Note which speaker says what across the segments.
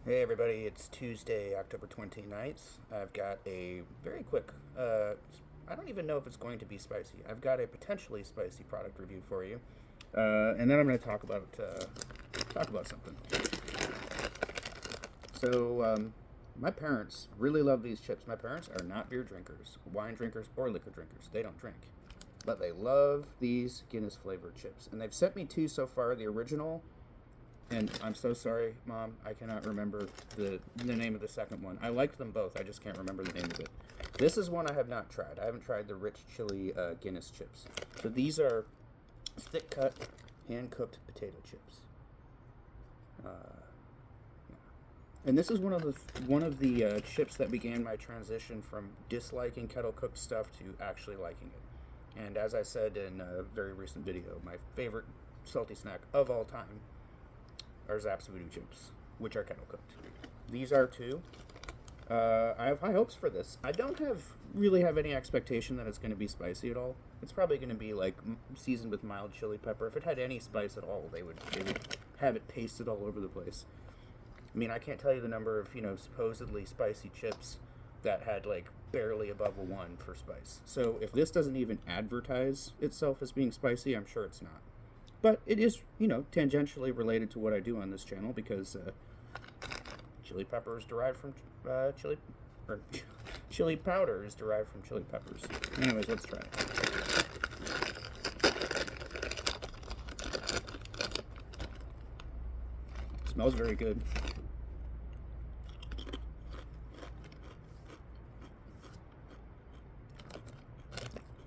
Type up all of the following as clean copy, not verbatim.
Speaker 1: Hey everybody, it's Tuesday, October 29th. I've got a very quick, I don't even know if it's going to be spicy. I've got a potentially spicy product review for you. And then I'm going to talk about something. So, my parents really love these chips. My parents are not beer drinkers, wine drinkers, or liquor drinkers. They don't drink. But they love these Guinness flavored chips. And they've sent me two so far, the original, and I'm so sorry, Mom. I cannot remember the name of the second one. I liked them both. I just can't remember the name of it. This is one I have not tried. I haven't tried the rich chili Guinness chips. So these are thick cut, hand cooked potato chips. Uh, and this is one of the chips that began my transition from disliking kettle cooked stuff to actually liking it. And as I said in a very recent video, my favorite salty snack of all time are Zapp's Voodoo chips, which are kettle cooked. These are too. I have high hopes for this. I don't really have any expectation that it's going to be spicy at all. It's probably going to be like seasoned with mild chili pepper. If it had any spice at all, they would have it pasted all over the place. I mean, I can't tell you the number of supposedly spicy chips that had like barely above a 1 for spice. So if this doesn't even advertise itself as being spicy, I'm sure it's not. But it is, tangentially related to what I do on this channel because chili pepper is derived from chili powder is derived from chili peppers. Anyways, let's try it. Smells very good.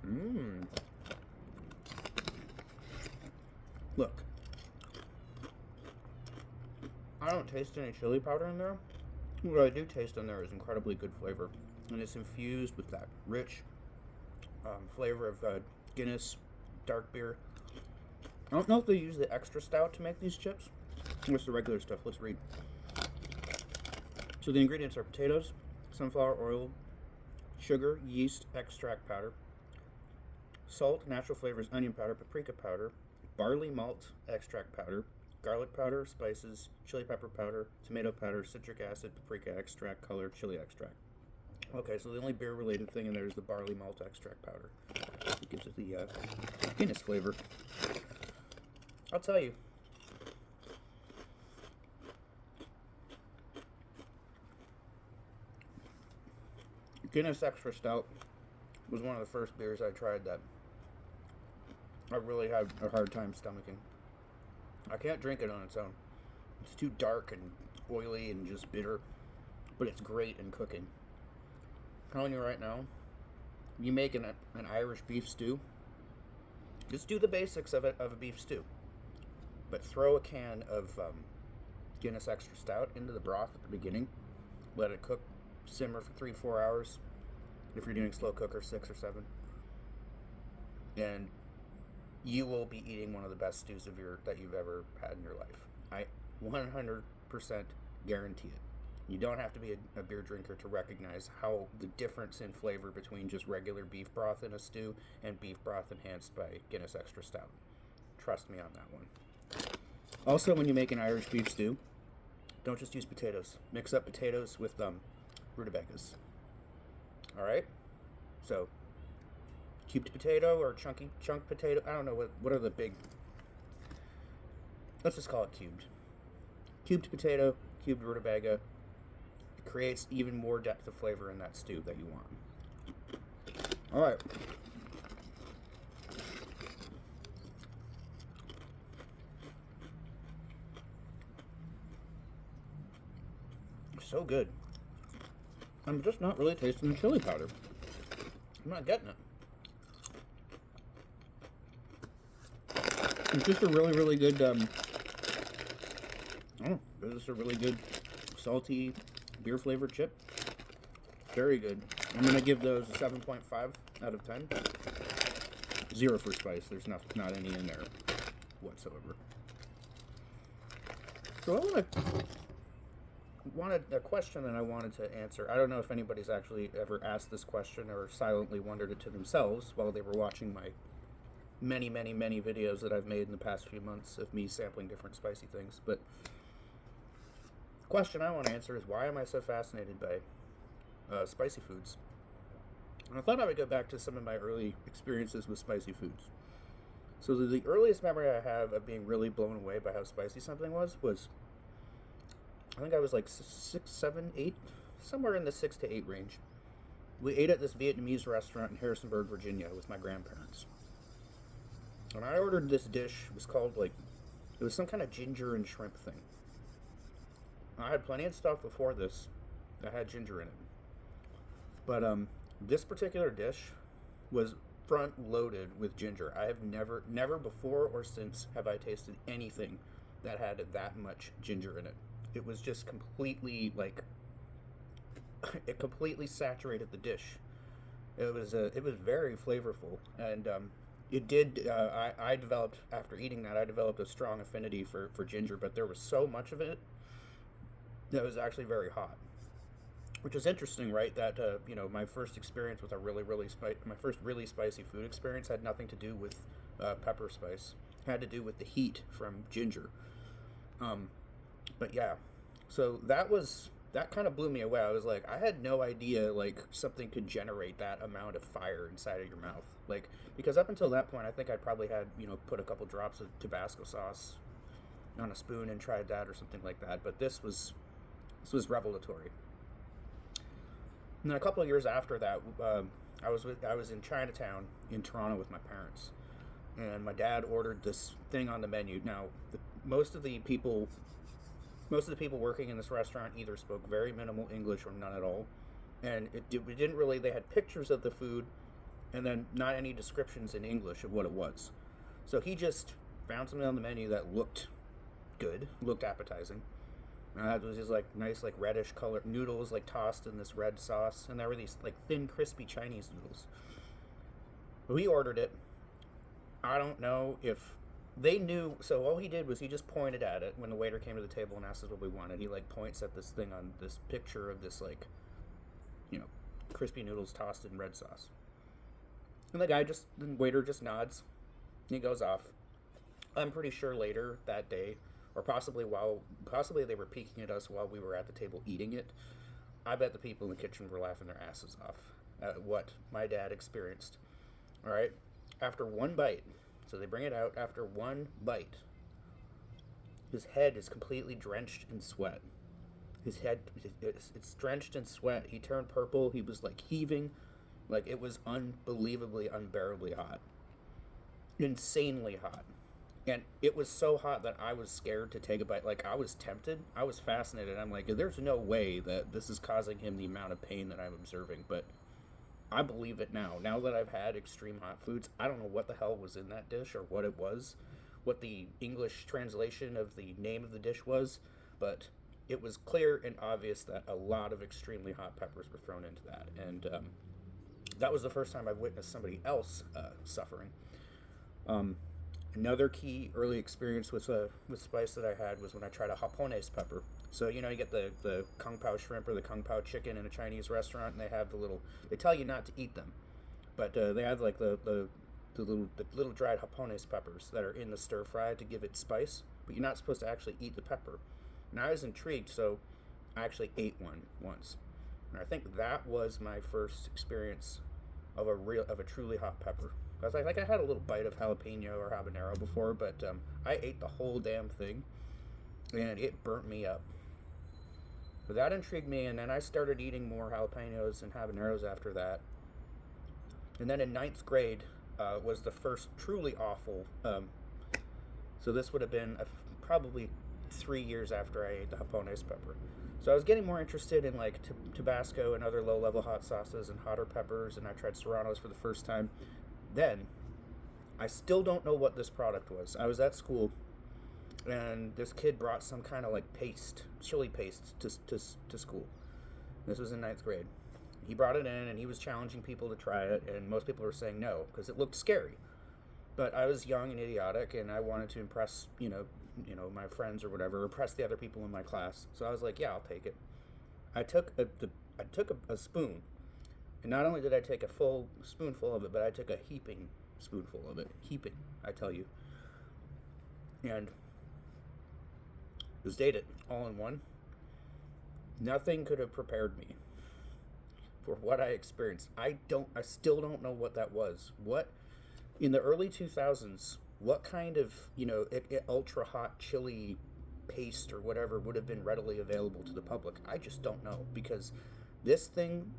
Speaker 1: Mmm. Look, I don't taste any chili powder in there. What I do taste in there is incredibly good flavor, and it's infused with that rich flavor of Guinness dark beer. I don't know if they use the extra stout to make these chips. What's the regular stuff? Let's read. So the ingredients are potatoes, sunflower oil, sugar, yeast, extract powder, salt, natural flavors, onion powder, paprika powder, barley malt extract powder, garlic powder, spices, chili pepper powder, tomato powder, citric acid, paprika extract, color, chili extract. Okay, so the only beer related thing in there is the barley malt extract powder. It gives it the Guinness flavor. I'll tell you. Guinness Extra Stout was one of the first beers I tried that I really had a hard time stomaching. I can't drink it on its own. It's too dark and oily and just bitter, but it's great in cooking. I'm telling you right now, you make an Irish beef stew, just do the basics of a beef stew, but throw a can of Guinness Extra Stout into the broth at the beginning, let it cook, simmer for 3-4 hours, if you're doing slow cooker, 6 or 7, and you will be eating one of the best stews that you've ever had in your life. I 100% guarantee it. You don't have to be a beer drinker to recognize how the difference in flavor between just regular beef broth in a stew and beef broth enhanced by Guinness Extra Stout. Trust me on that one. Also, when you make an Irish beef stew, don't just use potatoes. Mix up potatoes with rutabagas. All right? So, cubed potato or chunk potato. I don't know what are the big. Let's just call it cubed. Cubed potato, cubed rutabaga. It creates even more depth of flavor in that stew that you want. All right. So good. I'm just not really tasting the chili powder. I'm not getting it. It's just a really, really good, it's just a really good salty beer flavored chip. Very good. I'm going to give those a 7.5 out of 10. 0 for spice. There's not any in there whatsoever. So I wanted a question that I wanted to answer. I don't know if anybody's actually ever asked this question or silently wondered it to themselves while they were watching my many videos that I've made in the past few months of me sampling different spicy things. But The question I want to answer is, why am I so fascinated by spicy foods? And I thought I would go back to some of my early experiences with spicy foods. So the earliest memory I have of being really blown away by how spicy something was I think I was like 6, 7, 8, somewhere in the 6 to 8 range. We ate at this Vietnamese restaurant in Harrisonburg, Virginia, with my grandparents. And I ordered this dish. It was called it was some kind of ginger and shrimp thing. I had plenty of stuff before this that had ginger in it, but this particular dish was front loaded with ginger. I have never before or since have I tasted anything that had that much ginger in it. It was just completely it completely saturated the dish. It was very flavorful, and it did. I developed, after eating that, I developed a strong affinity for ginger, but there was so much of it that was actually very hot, which is interesting, right? That my first experience with my first really spicy food experience had nothing to do with pepper spice. It had to do with the heat from ginger. But yeah, so that kind of blew me away. I was like, I had no idea something could generate that amount of fire inside of your mouth. Because up until that point, I think I probably had put a couple drops of Tabasco sauce on a spoon and tried that or something like that. But this was revelatory. And then a couple of years after that, I was in Chinatown in Toronto with my parents, and my dad ordered this thing on the menu. Now, most of the people working in this restaurant either spoke very minimal English or none at all, and we didn't really. They had pictures of the food, and then not any descriptions in English of what it was. So he just found something on the menu that looked good, looked appetizing. It was these nice reddish colored noodles tossed in this red sauce, and there were these thin crispy Chinese noodles. We ordered it. I don't know if they knew. So all he did was he just pointed at it when the waiter came to the table and asked us what we wanted. He points at this thing on this picture of this crispy noodles tossed in red sauce, and the waiter just nods. And he goes off. I'm pretty sure later that day, or possibly they were peeking at us while we were at the table eating it, I bet the people in the kitchen were laughing their asses off at what my dad experienced. All right, after one bite, so they bring it out. After one bite, his head is completely drenched in sweat. His head, it's drenched in sweat. He turned purple. He was heaving, it was unbelievably, unbearably hot, insanely hot. And it was so hot that I was scared to take a bite. I was tempted. I was fascinated. I'm like, there's no way that this is causing him the amount of pain that I'm observing. But I believe it now. Now that I've had extreme hot foods, I don't know what the hell was in that dish or what it was, what the English translation of the name of the dish was. But it was clear and obvious that a lot of extremely hot peppers were thrown into that. And that was the first time I've witnessed somebody else suffering. Another key early experience with spice that I had was when I tried a Japonese pepper. So you get the kung pao shrimp or the kung pao chicken in a Chinese restaurant, and they have they tell you not to eat them, but they have the little dried Japonese peppers that are in the stir fry to give it spice, but you're not supposed to actually eat the pepper. And I was intrigued, so I actually ate one once, and I think that was my first experience of a truly hot pepper. I was I had a little bite of jalapeno or habanero before, but I ate the whole damn thing, and it burnt me up. But that intrigued me, and then I started eating more jalapenos and habaneros after that. And then in ninth grade was the first truly awful. So this would have been probably 3 years after I ate the Japonese pepper. So I was getting more interested in Tabasco and other low-level hot sauces and hotter peppers, and I tried Serranos for the first time. Then, I still don't know what this product was. I was at school, and this kid brought some kind of chili paste to school. This was in ninth grade. He brought it in, and he was challenging people to try it, and most people were saying no, because it looked scary. But I was young and idiotic, and I wanted to impress, my friends or whatever, impress the other people in my class. So I was like, yeah, I'll take it. I took a spoon. And not only did I take a full spoonful of it, but I took a heaping spoonful of it. Heaping, I tell you. And just ate it all in one. Nothing could have prepared me for what I experienced. I still don't know what that was. What, in the early 2000s, what kind of, ultra hot chili paste or whatever would have been readily available to the public? I just don't know, because this thing,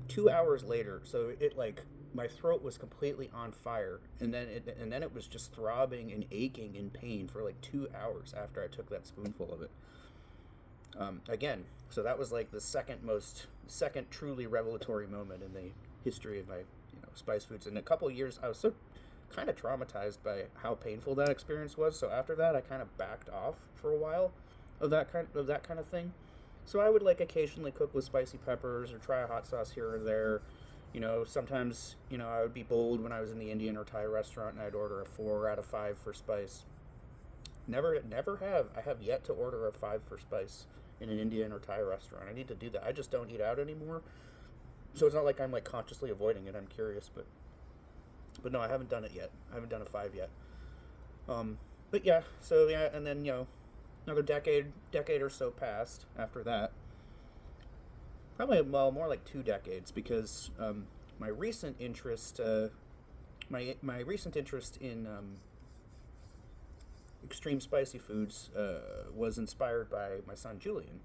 Speaker 1: 2 hours later, so it like, my throat was completely on fire, and then it was just throbbing and aching in pain for like 2 hours after I took that spoonful of it. Again, so that was like the second truly revelatory moment in the history of my spice foods. In a couple of years, I was so kind of traumatized by how painful that experience was. So after that, I kind of backed off for a while of that kind of thing. So I would like occasionally cook with spicy peppers or try a hot sauce here or there. Sometimes I would be bold when I was in the Indian or Thai restaurant, and I'd order a 4 out of 5 for spice. I have yet to order a 5 for spice in an Indian or Thai restaurant. I need to do that. I just don't eat out anymore, so it's not like I'm like consciously avoiding it. I'm curious, but no, I haven't done it yet. I haven't done a 5 yet. But yeah, so yeah, and then another decade or so passed after that. Probably, well, more like 2 decades, because my recent interest, my recent interest in extreme spicy foods was inspired by my son Julian,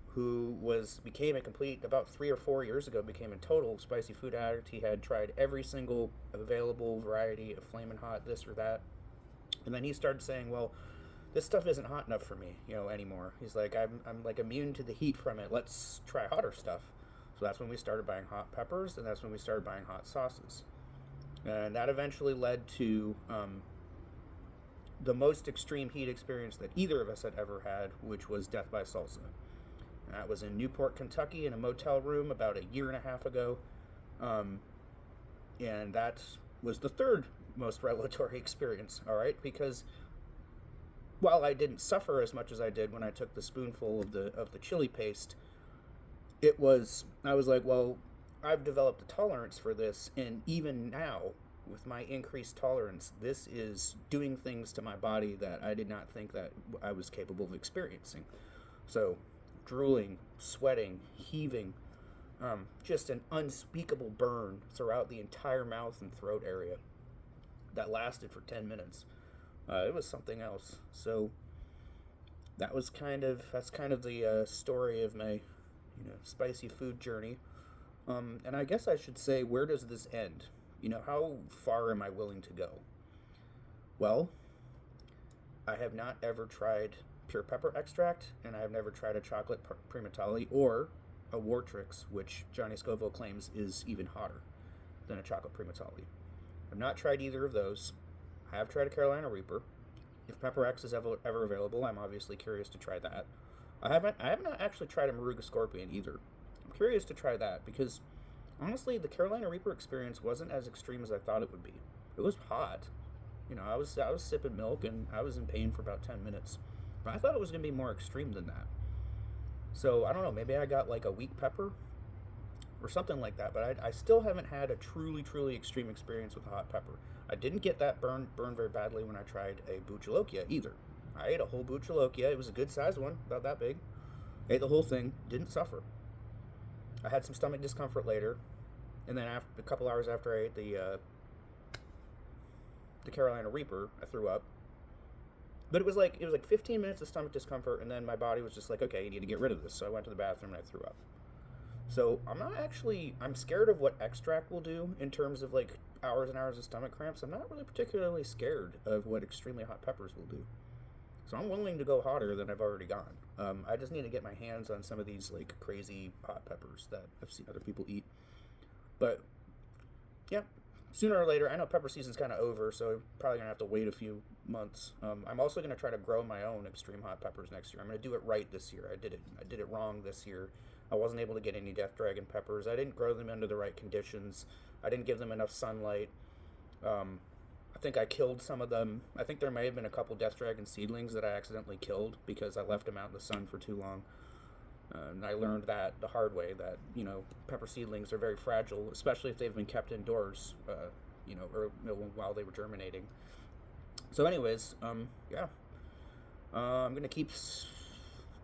Speaker 1: who became a complete, about 3 or 4 years ago, became a total spicy food addict. He had tried every single available variety of flamin' hot this or that, and then he started saying, well, this stuff isn't hot enough for me, anymore. He's like, I'm like immune to the heat from it. Let's try hotter stuff. So that's when we started buying hot peppers, and that's when we started buying hot sauces. And that eventually led to the most extreme heat experience that either of us had ever had, which was death by salsa. And that was in Newport, Kentucky, in a motel room about a year and a half ago. And that was the third most revelatory experience, all right? Because while I didn't suffer as much as I did when I took the spoonful of the chili paste, I was like, well, I've developed a tolerance for this, and even now, with my increased tolerance, this is doing things to my body that I did not think that I was capable of experiencing. So, drooling, sweating, heaving, just an unspeakable burn throughout the entire mouth and throat area that lasted for 10 minutes. It was something else. So that's kind of the story of my spicy food journey. And I guess I should say, where does this end? How far am I willing to go? Well, I have not ever tried pure pepper extract, and I have never tried a chocolate primatali or a Wartrix, which Johnny Scoville claims is even hotter than a chocolate primatali. I've not tried either of those. I have tried a Carolina Reaper. If Pepper X is ever available, I'm obviously curious to try that. I have not actually tried a Moruga Scorpion either. I'm curious to try that, because honestly, the Carolina Reaper experience wasn't as extreme as I thought it would be. It was hot. I was sipping milk, and I was in pain for about 10 minutes. But I thought it was going to be more extreme than that. So, I don't know, maybe I got like a weak pepper or something like that, but I still haven't had a truly, truly extreme experience with a hot pepper. I didn't get that burn very badly when I tried a Buchalokia either. I ate a whole Buchalokia. It was a good sized one, about that big. Ate the whole thing, didn't suffer. I had some stomach discomfort later, and then a couple hours after I ate the Carolina Reaper, I threw up. But it was like 15 minutes of stomach discomfort, and then my body was just like, okay, you need to get rid of this. So I went to the bathroom and I threw up. So I'm scared of what extract will do in terms of like hours and hours of stomach cramps. I'm not really particularly scared of what extremely hot peppers will do. So I'm willing to go hotter than I've already gone. I just need to get my hands on some of these like crazy hot peppers that I've seen other people eat. But yeah, sooner or later, I know pepper season's kind of over, so I'm probably going to have to wait a few months. I'm also going to try to grow my own extreme hot peppers next year. I'm going to do it right this year. I did it wrong this year. I wasn't able to get any Death Dragon peppers. I didn't grow them under the right conditions. I didn't give them enough sunlight. I think I killed some of them. I think there may have been a couple Death Dragon seedlings that I accidentally killed because I left them out in the sun for too long. And I learned that the hard way, that, pepper seedlings are very fragile, especially if they've been kept indoors, while they were germinating. So anyways, yeah. I'm going to keep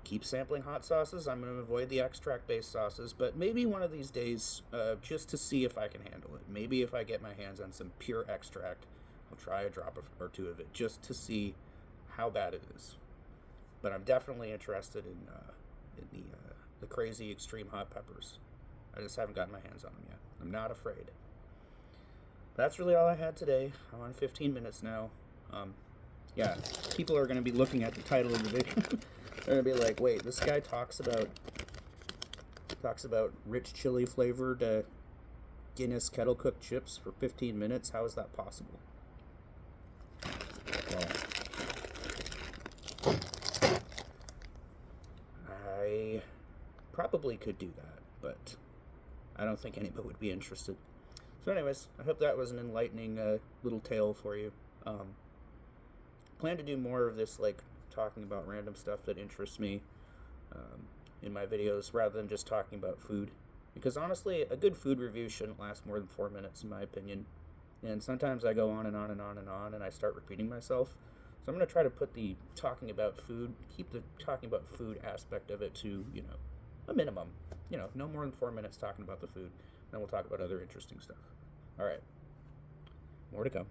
Speaker 1: keep sampling hot sauces. I'm going to avoid the extract-based sauces, but maybe one of these days, just to see if I can handle it. Maybe if I get my hands on some pure extract, I'll try a drop or two of it just to see how bad it is. But I'm definitely interested in the crazy extreme hot peppers. I just haven't gotten my hands on them yet. I'm not afraid. That's really all I had today. I'm on 15 minutes now. Yeah, people are going to be looking at the title of the video. They're going to be like, wait, this guy talks about rich chili flavored Guinness kettle cooked chips for 15 minutes. How is that possible? Well, I probably could do that, but I don't think anybody would be interested. So anyways, I hope that was an enlightening little tale for you. Plan to do more of this, like talking about random stuff that interests me in my videos rather than just talking about food. Because honestly, a good food review shouldn't last more than 4 minutes in my opinion. And sometimes I go on and on and on and on and I start repeating myself. So I'm going to try to put the talking about food, keep the talking about food aspect of it to, a minimum. No more than 4 minutes talking about the food. Then we'll talk about other interesting stuff. All right. More to come.